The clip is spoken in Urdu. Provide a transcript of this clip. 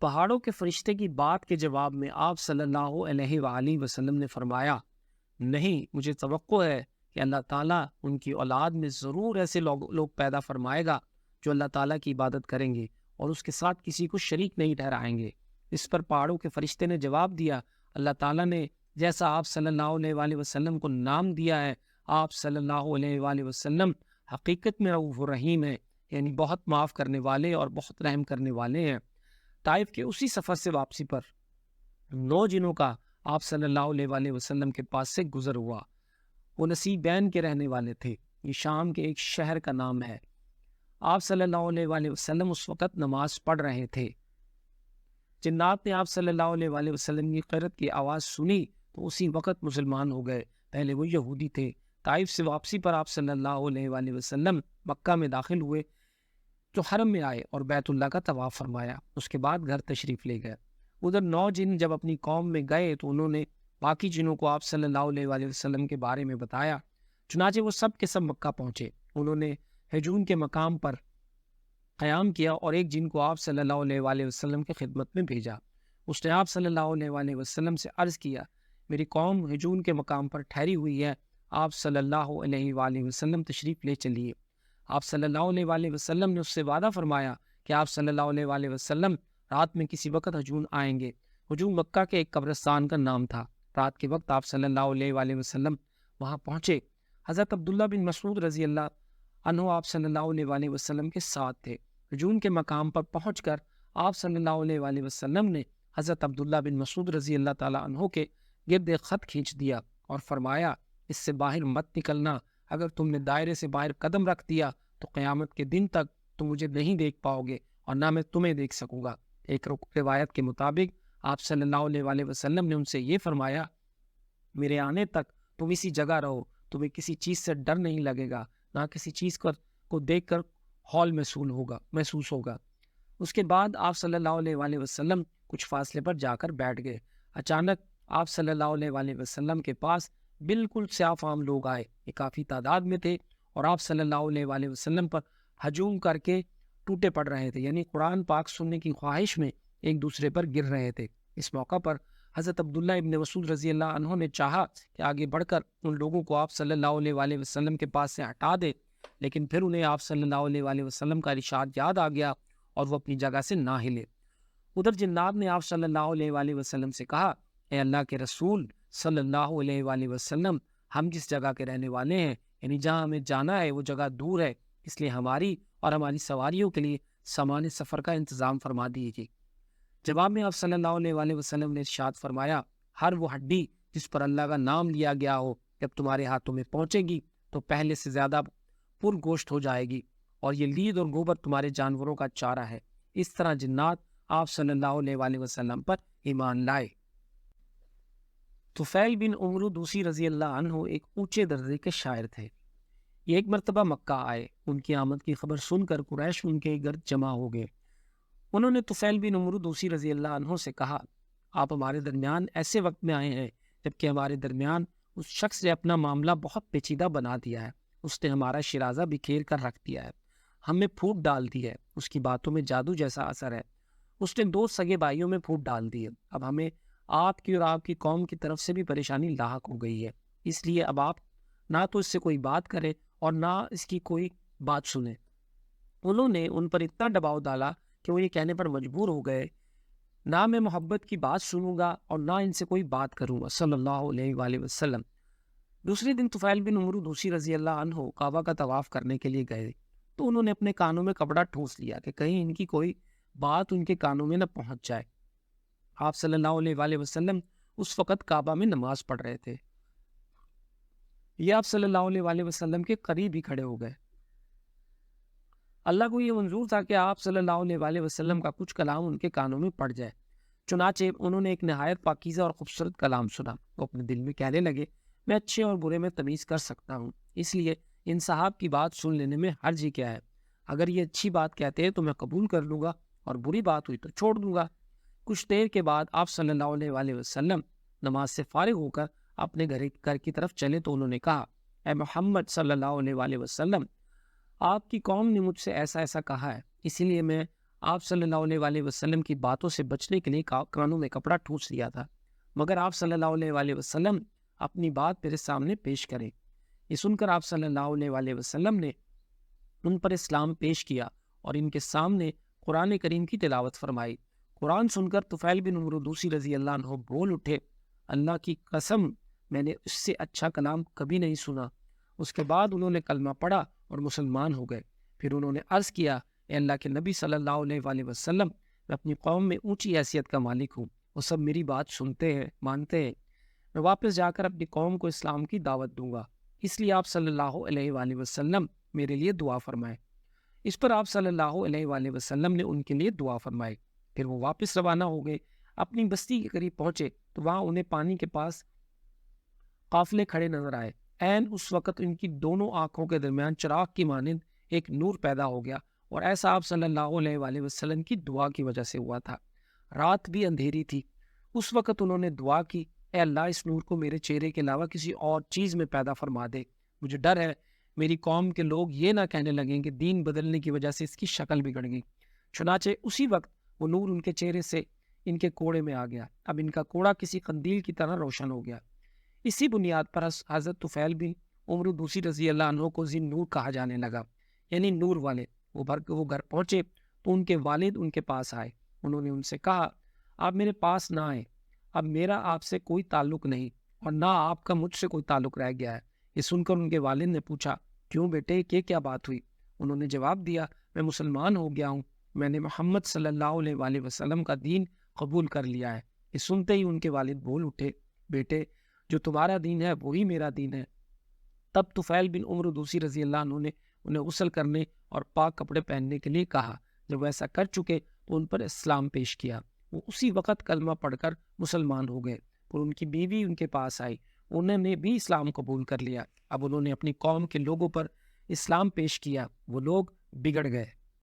پہاڑوں کے فرشتے کی بات کے جواب میں آپ صلی اللہ علیہ وآلہ وسلم نے فرمایا، نہیں، مجھے توقع ہے کہ اللہ تعالیٰ ان کی اولاد میں ضرور ایسے لوگ پیدا فرمائے گا جو اللہ تعالیٰ کی عبادت کریں گے اور اس کے ساتھ کسی کو شریک نہیں ٹھہرائیں گے۔ اس پر پہاڑوں کے فرشتے نے جواب دیا، اللہ تعالیٰ نے جیسا آپ صلی اللہ علیہ وآلہ وسلم کو نام دیا ہے، آپ صلی اللہ علیہ وآلہ وسلم حقیقت میں رؤوف الرحیم ہے، یعنی بہت معاف کرنے والے اور بہت رحم کرنے والے ہیں۔ طائف کے اسی سفر سے واپسی پر 9 جنوں کا آپ صلی اللہ علیہ وآلہ وسلم کے پاس سے گزر ہوا۔ وہ نصیبین کے رہنے والے تھے، یہ شام کے ایک شہر کا نام ہے۔ آپ صلی اللہ علیہ وآلہ وسلم اس وقت نماز پڑھ رہے تھے۔ جنات نے آپ صلی اللہ علیہ وآلہ وسلم کی قرأت کی آواز سنی تو اسی وقت مسلمان ہو گئے، پہلے وہ یہودی تھے۔ طائف سے واپسی پر آپ صلی اللہ علیہ وآلہ وسلم مکہ میں داخل ہوئے تو حرم میں آئے اور بیت اللہ کا طواف فرمایا، اس کے بعد گھر تشریف لے گئے۔ ادھر 9 جن جب اپنی قوم میں گئے تو انہوں نے باقی جنوں کو آپ صلی اللہ علیہ وآلہ وسلم کے بارے میں بتایا، چنانچہ وہ سب کے سب مکہ پہنچے۔ انہوں نے ہجون کے مقام پر قیام کیا اور ایک جن کو آپ صلی اللہ علیہ وآلہ وسلم کی خدمت میں بھیجا۔ اس نے آپ صلی اللہ علیہ وآلہ وسلم سے عرض کیا، میری قوم ہجون کے مقام پر ٹھہری ہوئی ہے، آپ صلی اللہ علیہ وآلہ وسلم تشریف لے چلیے۔ آپ صلی اللہ علیہ وآلہ وسلم نے اس سے وعدہ فرمایا کہ آپ صلی اللہ علیہ وآلہ وسلم رات میں کسی وقت ہجون آئیں گے۔ ہجون مکہ کے ایک قبرستان کا نام تھا۔ رات کے وقت آپ صلی اللہ علیہ وآلہ وسلم وہاں پہنچے۔ حضرت عبداللہ بن مسعود رضی اللہ عنہ آپ صلی اللہ علیہ وآلہ وسلم کے ساتھ تھے۔ ہجون کے مقام پر پہنچ کر آپ صلی اللہ علیہ وآلہ وسلم نے حضرت عبداللہ بن مسعود رضی اللہ تعالیٰ عنہ کے گرد ایک خط کھینچ دیا اور فرمایا، اس سے باہر مت نکلنا، اگر تم نے دائرے سے باہر قدم رکھ دیا تو قیامت کے دن تک تم مجھے نہیں دیکھ پاؤ گے اور نہ میں تمہیں دیکھ سکوں گا۔ ایک روایت کے مطابق آپ صلی اللہ علیہ وآلہ وسلم نے ان سے یہ فرمایا، میرے آنے تک تم اسی جگہ رہو، تمہیں کسی چیز سے ڈر نہیں لگے گا، نہ کسی چیز کو دیکھ کر ہول محسوس ہوگا۔ اس کے بعد آپ صلی اللہ علیہ وآلہ وسلم کچھ فاصلے پر جا کر بیٹھ گئے۔ اچانک آپ صلی اللہ علیہ وآلہ وسلم کے پاس بالکل سیاہ فام لوگ آئے، یہ کافی تعداد میں تھے اور آپ صلی اللہ علیہ وآلہ وسلم پر ہجوم کر کے ٹوٹے پڑ رہے تھے، یعنی قرآن پاک سننے کی خواہش میں ایک دوسرے پر گر رہے تھے۔ اس موقع پر حضرت عبداللہ ابن مسعود رضی اللہ عنہ نے چاہا کہ آگے بڑھ کر ان لوگوں کو آپ صلی اللہ علیہ وآلہ وسلم کے پاس سے ہٹا دے، لیکن پھر انہیں آپ صلی اللہ علیہ وآلہ وسلم کا ارشاد یاد آ گیا اور وہ اپنی جگہ سے نہ ہلے۔ ادھر جنات نے آپ صلی اللہ علیہ وآلہ وسلم سے کہا، اے اللہ کے رسول صلی اللہ علیہ وآلہ وسلم، ہم جس جگہ کے رہنے والے ہیں، یعنی جہاں ہمیں جانا ہے وہ جگہ دور ہے، اس لیے ہماری اور ہماری سواریوں کے لیے سامان سفر کا انتظام فرما دیجیے۔ جواب میں آپ صلی اللہ علیہ وآلہ وسلم نے ارشاد فرمایا، ہر وہ ہڈی جس پر اللہ کا نام لیا گیا ہو جب تمہارے ہاتھوں میں پہنچے گی تو پہلے سے زیادہ پر گوشت ہو جائے گی، اور یہ لید اور گوبر تمہارے جانوروں کا چارہ ہے۔ اس طرح جنات آپ صلی اللہ علیہ وآلہ وسلم پر ایمان لائے۔ طفیل بن عمرو دوسی رضی اللہ عنہ ایک اونچے درجے کے شاعر تھے۔ یہ ایک مرتبہ مکہ آئے، ان کی آمد کی خبر سن کر قریش ان کے گرد جمع ہو گئے۔ انہوں نے طفیل بن عمرو دوسی رضی اللہ عنہ سے کہا، آپ ہمارے درمیان ایسے وقت میں آئے ہیں جبکہ ہمارے درمیان اس شخص نے اپنا معاملہ بہت پیچیدہ بنا دیا ہے، اس نے ہمارا شرازہ بکھیر کر رکھ دیا ہے، ہم میں پھوٹ ڈال دی ہے، اس کی باتوں میں جادو جیسا اثر ہے، اس نے 2 سگے بھائیوں میں پھوٹ ڈال دی ہے، اب ہمیں آپ کی اور آپ کی قوم کی طرف سے بھی پریشانی لاحق ہو گئی ہے، اس لیے اب آپ نہ تو اس سے کوئی بات کریں اور نہ اس کی کوئی بات سنیں۔ انہوں نے ان پر اتنا دباؤ ڈالا کہ وہ یہ کہنے پر مجبور ہو گئے، نہ میں محبت کی بات سنوں گا اور نہ ان سے کوئی بات کروں گا صلی اللہ علیہ وآلہ وسلم۔ دوسرے دن طفیل بن عمرو دوسی رضی اللہ عنہ کعبہ کا طواف کرنے کے لیے گئے تو انہوں نے اپنے کانوں میں کپڑا ٹھونس لیا کہ کہیں ان کی کوئی بات ان کے کانوں میں نہ پہنچ جائے۔ آپ صلی اللہ علیہ وآلہ وسلم اس وقت کعبہ میں نماز پڑھ رہے تھے۔ یہ آپ صلی اللہ علیہ وآلہ وسلم کے قریب ہی کھڑے ہو گئے۔ اللہ کو یہ منظور تھا کہ آپ صلی اللہ علیہ وآلہ وسلم کا کچھ کلام ان کے کانوں میں پڑ جائے، چنانچہ انہوں نے ایک نہایت پاکیزہ اور خوبصورت کلام سنا۔ وہ اپنے دل میں کہنے لگے، میں اچھے اور برے میں تمیز کر سکتا ہوں، اس لیے ان صاحب کی بات سن لینے میں حرج ہی کیا ہے؟ اگر یہ اچھی بات کہتے ہیں تو میں قبول کر لوں گا اور بری بات ہوئی تو چھوڑ دوں گا۔ کچھ دیر کے بعد آپ صلی اللہ علیہ وآلہ وسلم نماز سے فارغ ہو کر اپنے گھر کی طرف چلے تو انہوں نے کہا، اے محمد صلی اللہ علیہ وآلہ وسلم، آپ کی قوم نے مجھ سے ایسا ایسا کہا ہے، اسی لیے میں آپ صلی اللہ علیہ وآلہ وسلم کی باتوں سے بچنے کے لیے کانوں میں کپڑا ٹھونس دیا تھا، مگر آپ صلی اللہ علیہ وآلہ وسلم اپنی بات میرے سامنے پیش کریں۔ یہ سن کر آپ صلی اللہ علیہ وآلہ وسلم نے ان پر اسلام پیش کیا اور ان کے سامنے قرآن کریم کی تلاوت فرمائی۔ قرآن سن کر طفیل بن عمرو دوسی رضی اللہ عنہ بول اٹھے، اللہ کی قسم میں نے اس سے اچھا کلام کبھی نہیں سنا۔ اس کے بعد انہوں نے کلمہ پڑھا اور مسلمان ہو گئے۔ پھر انہوں نے عرض کیا، اے اللہ کے نبی صلی اللہ علیہ وآلہ وسلم، میں اپنی قوم میں اونچی حیثیت کا مالک ہوں، وہ سب میری بات سنتے ہیں، مانتے ہیں، میں واپس جا کر اپنی قوم کو اسلام کی دعوت دوں گا، اس لیے آپ صلی اللہ علیہ وآلہ وسلم میرے لیے دعا فرمائے۔ اس پر آپ صلی اللہ علیہ وآلہ وسلم نے ان کے لیے دعا فرمائی۔ پھر وہ واپس روانہ ہو گئے۔ اپنی بستی کے قریب پہنچے تو وہاں انہیں پانی کے پاس قافلے کھڑے نظر آئے۔ عین اس وقت ان کی دونوں آنکھوں کے درمیان چراغ کی مانند ایک نور پیدا ہو گیا، اور ایسا آپ صلی اللہ علیہ وآلہ وسلم کی دعا کی وجہ سے ہوا تھا۔ رات بھی اندھیری تھی۔ اس وقت انہوں نے دعا کی، اے اللہ اس نور کو میرے چہرے کے علاوہ کسی اور چیز میں پیدا فرما دے، مجھے ڈر ہے میری قوم کے لوگ یہ نہ کہنے لگیں کہ دین بدلنے کی وجہ سے اس کی شکل بگڑ گئی۔ چنانچہ اسی وقت وہ نور ان کے چہرے سے ان کے کوڑے میں آ گیا۔ اب ان کا کوڑا کسی قندیل کی طرح روشن ہو گیا۔ اسی بنیاد پر حضرت طفیل بن عمرو دوسی رضی اللہ عنہ کو ذی نور کہا جانے لگا، یعنی نور والے۔ وہ گھر پہنچے تو ان کے والد ان کے پاس آئے۔ انہوں نے ان سے کہا، آپ میرے پاس نہ آئیں، اب میرا آپ سے کوئی تعلق نہیں اور نہ آپ کا مجھ سے کوئی تعلق رہ گیا ہے۔ یہ سن کر ان کے والد نے پوچھا، کیوں بیٹے، کیا بات ہوئی؟ انہوں نے جواب دیا، میں مسلمان ہو گیا ہوں، میں نے محمد صلی اللہ علیہ وآلہ وسلم کا دین قبول کر لیا ہے۔ یہ سنتے ہی ان کے والد بول اٹھے، بیٹے جو تمہارا دین ہے وہی میرا دین ہے۔ تب طفیل بن عمرو دوسی رضی اللہ عنہ نے انہیں غسل کرنے اور پاک کپڑے پہننے کے لیے کہا۔ جب وہ ایسا کر چکے تو ان پر اسلام پیش کیا۔ وہ اسی وقت کلمہ پڑھ کر مسلمان ہو گئے، اور ان کی بیوی ان کے پاس آئی، انہوں نے بھی اسلام قبول کر لیا۔ اب انہوں نے اپنی قوم کے لوگوں پر اسلام پیش کیا، وہ لوگ بگڑ گئے۔